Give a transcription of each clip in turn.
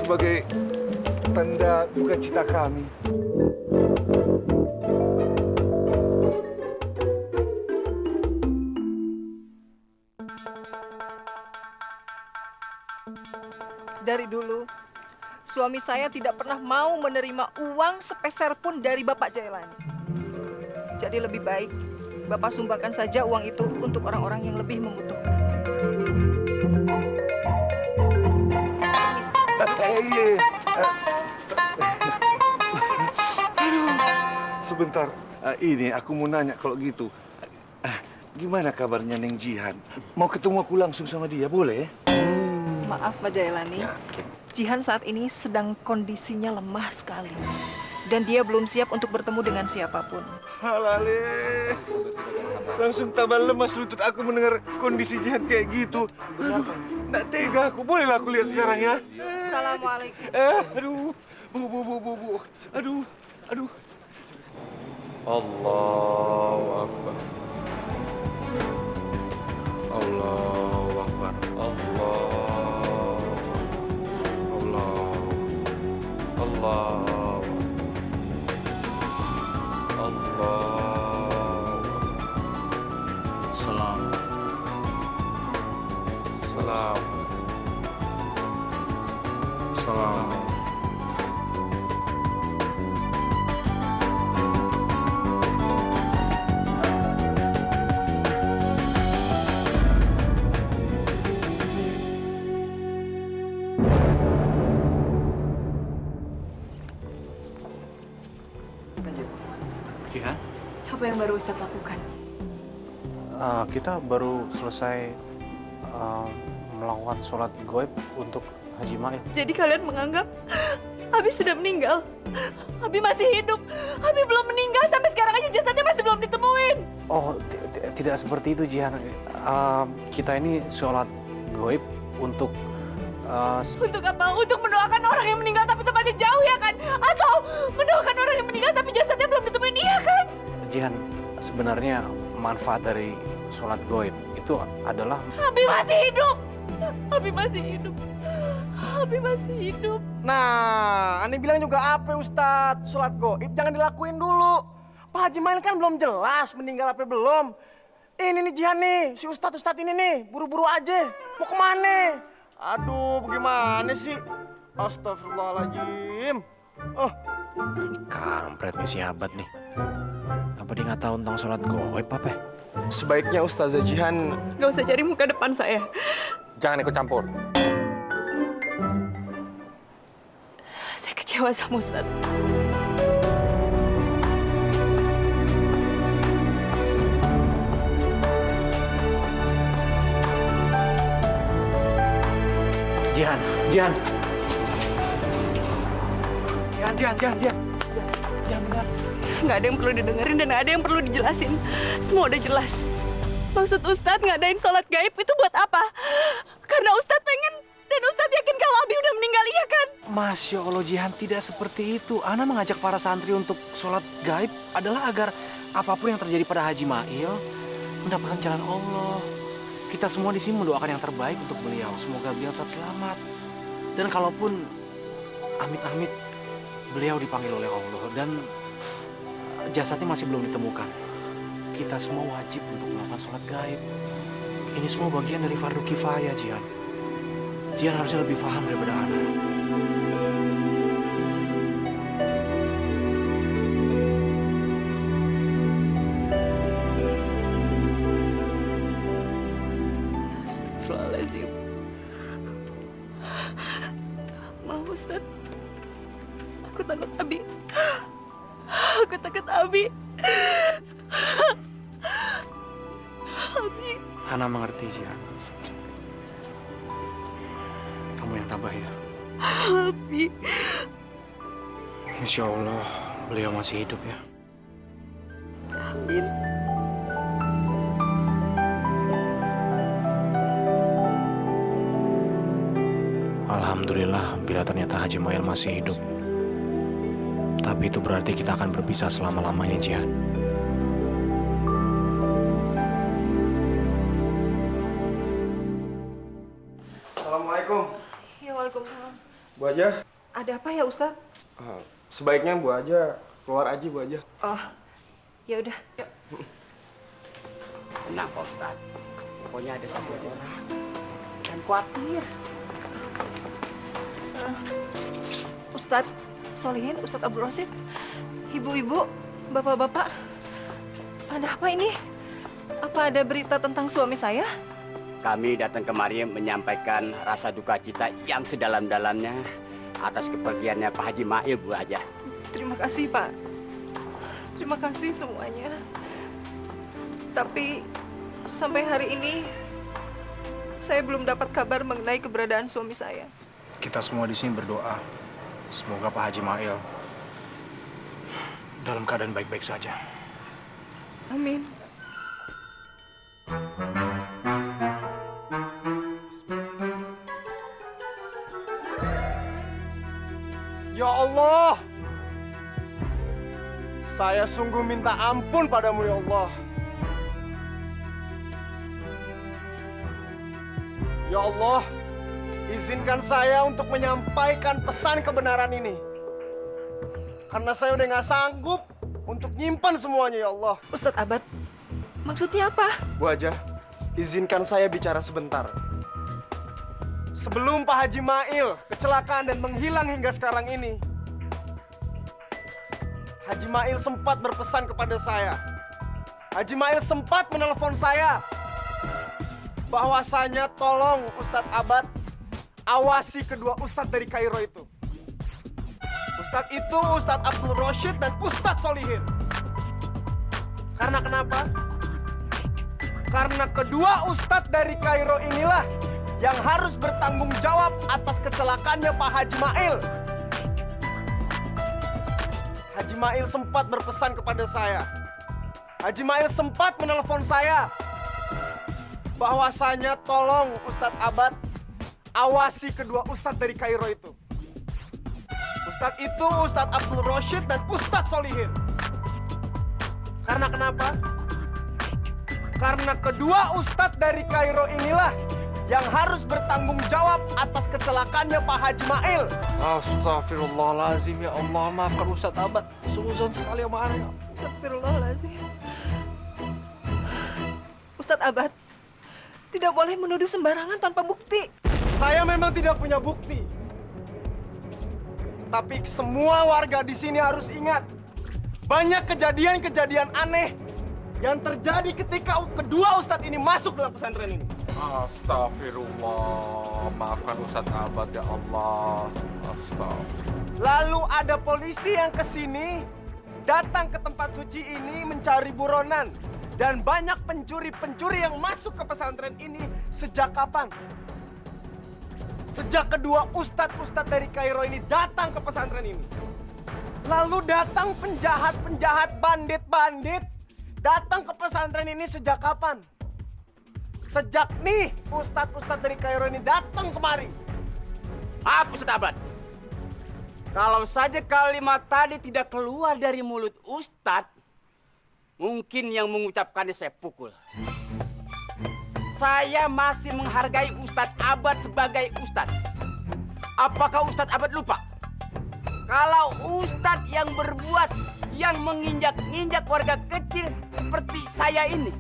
sebagai tanda duka cita kami. Dari dulu, suami saya tidak pernah mau menerima uang sepeser pun dari Bapak Jailani. Jadi lebih baik Bapak sumbangkan saja uang itu untuk orang-orang yang lebih membutuhkan. Iya. Sebentar, ini aku mau nanya kalau gitu. Gimana kabarnya Neng Jihan? Mau ketemu aku langsung sama dia, boleh? Maaf Pak Jailani, Jihan saat ini sedang kondisinya lemah sekali. Dan dia belum siap untuk bertemu dengan siapapun. Halale. Langsung tambah lemas lutut aku mendengar kondisi Jihan kayak gitu. Aduh, nggak tega aku. Bolehlah aku lihat sekarang ya? Assalamualaikum. Aduh. Bu. Aduh. Allahu Akbar. Allahu Akbar. Salam. Jihan, Apa yang baru Ustadz lakukan? kita baru selesai melakukan sholat goib untuk Haji Mail. Jadi kalian menganggap Abi sudah meninggal? Abi masih hidup. Abi belum meninggal, sampai sekarang aja jasadnya masih belum ditemuin. Oh, tidak seperti itu, Jihan. Kita ini sholat goib untuk Untuk apa? Untuk mendoakan orang yang meninggal tapi tempatnya jauh ya kan? Atau mendoakan orang yang meninggal tapi jasadnya belum ditemuin, iya kan? Jihan, sebenarnya manfaat dari sholat goib itu adalah Abi masih hidup. Abi masih hidup. Abi masih hidup. Nah, Ani bilang juga apa Ustadz? Sholat goib jangan dilakuin dulu. Pak Haji Mail kan belum jelas meninggal apa belum. Ini nih Jihan nih, si Ustadz ini nih, buru-buru aja. Mau kemana? Aduh, bagaimana sih? Astagfirullahaladzim. Oh, kampret nih si Abad nih. Apa dia nggak tahu tentang sholat goib apa? sebaiknya Ustazah Jihan Gak usah cari muka depan saya. Jangan ikut campur. Saya kecewa sama Ustadz. Jihan. Nggak ada yang perlu didengerin dan nggak ada yang perlu dijelasin. Semua udah jelas. Maksud Ustadz ngadain sholat gaib itu buat apa? Karena Ustadz pengen dan Ustadz yakin kalau Abi udah meninggal, iya kan? Masya Allah, Jihan, tidak seperti itu. Ana mengajak para santri untuk sholat gaib adalah agar apapun yang terjadi pada Haji Mail mendapatkan jalan Allah. Kita semua di sini mendoakan yang terbaik untuk beliau. Semoga beliau tetap selamat. Dan kalaupun amit-amit beliau dipanggil oleh Allah dan jasadnya masih belum ditemukan, kita semua wajib untuk melakukan sholat gaib. Ini semua bagian dari fardu kifayah, Jihan. Jihan harusnya lebih paham daripada Ana. Astagfirullahaladzim. Maaf Ustadz. Aku takut Abi. Aku takut Abi. Abi. Ana mengerti, Jihan. Kamu yang tabah ya. Abi. Insya Allah beliau masih hidup ya. Amin. Alhamdulillah bila ternyata Haji Mail masih hidup. Tapi itu berarti kita akan berpisah selama-lamanya, Jihan. Assalamualaikum. Ya, waalaikumsalam. Bu Haja, Ada apa ya Ustadz? sebaiknya Bu Haja keluar aja Bu Haja. Oh, ya udah. Yuk. Tenang Pak Ustadz. Pokoknya ada satu orang. Jangan khawatir. Ustadz Solihin, Ustadz Abdul Rosid, ibu-ibu, bapak-bapak, ada apa ini? Apa ada berita tentang suami saya? Kami datang kemari menyampaikan rasa duka cita yang sedalam-dalamnya atas kepergiannya Pak Haji Mail, Bu Haja. Terima kasih, Pak. Terima kasih semuanya. Tapi sampai hari ini saya belum dapat kabar mengenai keberadaan suami saya. Kita semua di sini berdoa. Semoga Pak Haji Mail dalam keadaan baik-baik saja. Amin. Ya Allah, saya sungguh minta ampun padamu ya Allah. Ya Allah, izinkan saya untuk menyampaikan pesan kebenaran ini. Karena saya udah nggak sanggup untuk nyimpan semuanya ya Allah. Ustadz Abad, maksudnya apa? Bu Haja, izinkan saya bicara sebentar. Sebelum Pak Haji Mail kecelakaan dan menghilang hingga sekarang ini, Haji Mail sempat berpesan kepada saya. Haji Mail sempat menelpon saya bahwasanya tolong Ustadz Abad awasi kedua Ustadz dari Kairo itu. Ustadz itu Ustadz Abdul Rosid dan Ustadz Solihin. Karena kenapa? Karena kedua Ustadz dari Kairo inilah yang harus bertanggung jawab atas kecelakaannya Pak Haji Mail. Haji Mail sempat berpesan kepada saya. Haji Mail sempat menelpon saya bahwasanya tolong Ustadz Abad awasi kedua Ustadz dari Kairo itu. Ustadz itu Ustadz Abdul Rosid dan Ustadz Solihin. Karena kenapa? Karena kedua Ustadz dari Kairo inilah yang harus bertanggung jawab atas kecelakaannya Pak Haji Mail. Astagfirullahaladzim ya Allah, maafkan Ustadz Abad. Suzon sekali sama Ana. Astagfirullahaladzim. Ustadz Abad, tidak boleh menuduh sembarangan tanpa bukti. Saya memang tidak punya bukti. Tapi semua warga di sini harus ingat, banyak kejadian-kejadian aneh yang terjadi ketika kedua Ustadz ini masuk dalam pesantren ini. Astagfirullah, maafkan Ustadz Abad ya Allah. Astagfirullah. Lalu ada polisi yang kesini, datang ke tempat suci ini mencari buronan. Dan banyak pencuri-pencuri yang masuk ke pesantren ini sejak kapan? Sejak kedua ustadz-ustadz dari Kairo ini datang ke pesantren ini. Lalu datang penjahat-penjahat, bandit-bandit datang ke pesantren ini sejak kapan? Sejak nih ustadz-ustadz dari Kairo ini datang kemari. Maaf Ustadz Abad. Kalau saja kalimat tadi tidak keluar dari mulut Ustadz, mungkin yang mengucapkannya saya pukul. Saya masih menghargai Ustadz Abad sebagai Ustadz. Apakah Ustadz Abad lupa? Kalau Ustadz yang berbuat, yang menginjak-injak warga kecil seperti saya ini.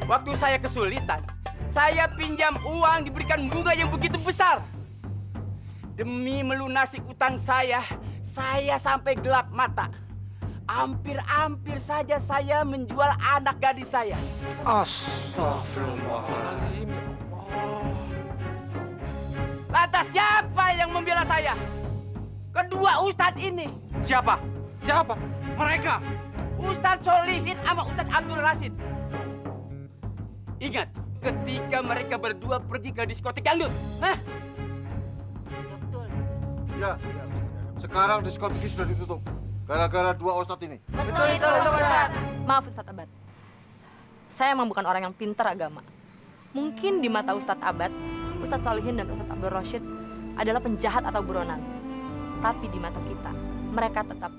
Waktu saya kesulitan, saya pinjam uang diberikan bunga yang begitu besar. Demi melunasi utang saya sampai gelap mata. Hampir-hampir saja saya menjual anak gadis saya. Astagfirullahaladzim. Lantas siapa yang membela saya? Kedua ustadz ini. Siapa? Siapa? Mereka. Ustadz Solihin sama Ustadz Abdul Rasid. Ingat, ketika mereka berdua pergi ke diskotik dangdut. Hah? Betul. Ya, sekarang diskotik sudah ditutup. Gara-gara dua ustadz ini. Betul itu, Ustaz. Maaf Ustadz Abad, saya emang bukan orang yang pintar agama. Mungkin di mata Ustadz Abad, Ustadz Solihin dan Ustadz Abdul Rosid adalah penjahat atau buronan. Tapi di mata kita, mereka tetap